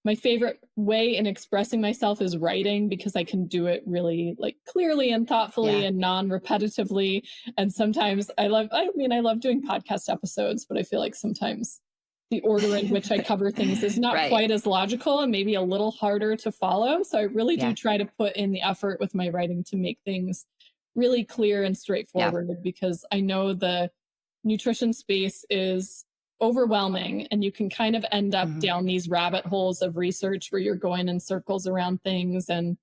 S7: my favorite way in expressing myself is writing, because I can do it really like clearly and thoughtfully and non-repetitively. And sometimes I love doing podcast episodes, but I feel like sometimes the order in which I cover things is not quite as logical and maybe a little harder to follow. So I really do try to put in the effort with my writing to make things really clear and straightforward, because I know the nutrition space is overwhelming, and you can kind of end up down these rabbit holes of research where you're going in circles around things, and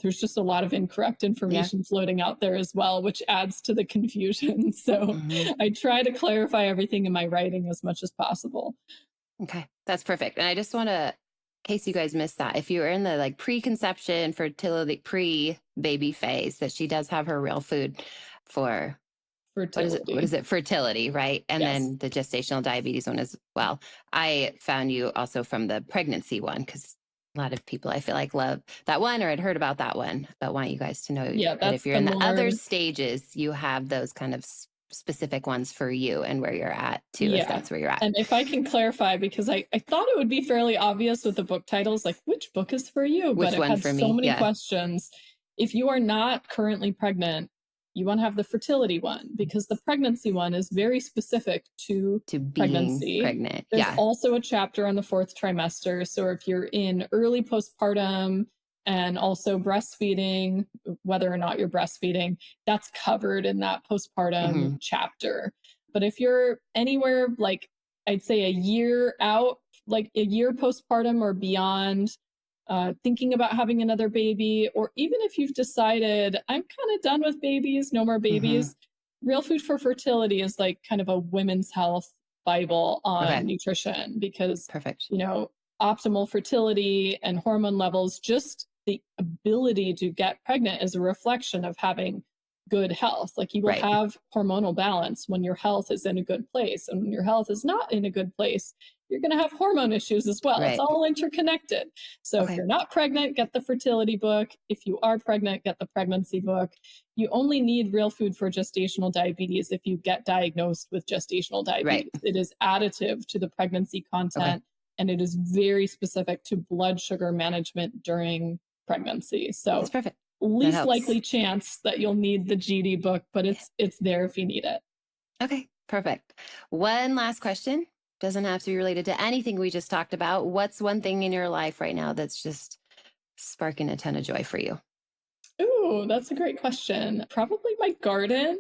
S7: there's just a lot of incorrect information floating out there as well, which adds to the confusion. So I try to clarify everything in my writing as much as possible.
S6: Okay, that's perfect. And I just want to, in case you guys missed that, if you're in the like preconception, fertility, pre-baby phase, that she does have her Real Food for fertility. What is it? Fertility, right? And then the gestational diabetes one as well. I found you also from the pregnancy one, because a lot of people I feel like love that one, or had heard about that one, but want you guys to know that if you're in the other stages, you have those kind of specific ones for you and where you're at too, if that's where you're at.
S7: And if I can clarify, because I thought it would be fairly obvious with the book titles, like which book is for you?
S6: Which
S7: but
S6: one
S7: it had
S6: for me?
S7: So many questions. If you are not currently pregnant, you want to have the fertility one, because the pregnancy one is very specific to
S6: being
S7: pregnancy.
S6: Pregnant.
S7: There's also a chapter on the 4th trimester. So if you're in early postpartum and also breastfeeding, whether or not you're breastfeeding, that's covered in that postpartum chapter. But if you're anywhere, like I'd say a year out, like a year postpartum or beyond, thinking about having another baby, or even if you've decided I'm kind of done with babies, no more babies, Real Food for Fertility is like kind of a women's health Bible on nutrition, because,
S6: Perfect.
S7: you know, optimal fertility and hormone levels, just the ability to get pregnant is a reflection of having good health. Like you will have hormonal balance when your health is in a good place, and when your health is not in a good place, you're going to have hormone issues as well. It's all interconnected. So if you're not pregnant, get the fertility book. If you are pregnant, get the pregnancy book. You only need Real Food for Gestational Diabetes if you get diagnosed with gestational diabetes. It is additive to the pregnancy content, and it is very specific to blood sugar management during pregnancy. So
S6: that's perfect.
S7: Least likely chance that you'll need the GD book, but it's there if you need it.
S6: Okay, perfect. One last question. Doesn't have to be related to anything we just talked about. What's one thing in your life right now that's just sparking a ton of joy for you?
S7: Ooh, that's a great question. Probably my garden.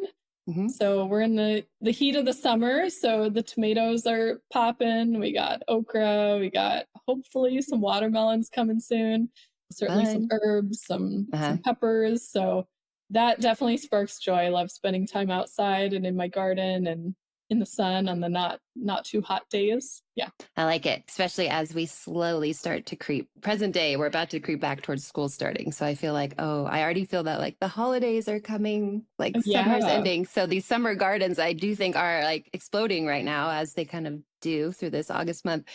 S7: So we're in the heat of the summer, so the tomatoes are popping. We got okra. We got hopefully some watermelons coming soon. Certainly some herbs, some peppers. So that definitely sparks joy. I love spending time outside and in my garden and in the sun on the not too hot days. Yeah.
S6: I like it, especially as we slowly start to creep. Present day, we're about to creep back towards school starting. So I feel like, I already feel that like the holidays are coming, like summer's ending. So these summer gardens, I do think are like exploding right now, as they kind of do through this August month.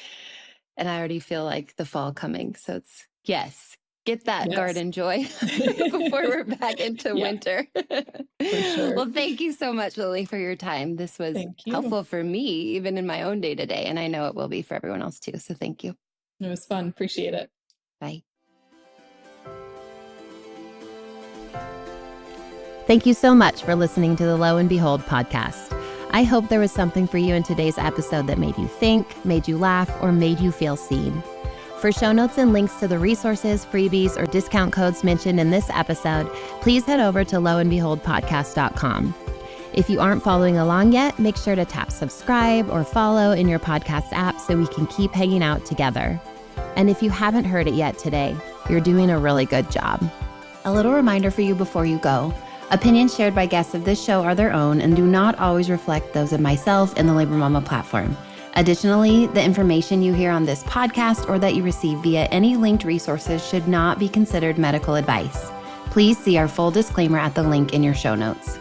S6: And I already feel like the fall coming. So it's, get that garden joy before we're back into winter. Well, thank you so much, Lily, for your time. This was helpful for me, even in my own day-to-day, and I know it will be for everyone else too. So thank you.
S7: It was fun. Appreciate it.
S6: Bye.
S3: Thank you so much for listening to the Lo and Behold podcast. I hope there was something for you in today's episode that made you think, made you laugh, or made you feel seen. For show notes and links to the resources, freebies, or discount codes mentioned in this episode, please head over to loandbeholdpodcast.com. If you aren't following along yet, make sure to tap subscribe or follow in your podcast app so we can keep hanging out together. And if you haven't heard it yet today, you're doing a really good job. A little reminder for you before you go. Opinions shared by guests of this show are their own and do not always reflect those of myself and the Labor Mama platform. Additionally, the information you hear on this podcast or that you receive via any linked resources should not be considered medical advice. Please see our full disclaimer at the link in your show notes.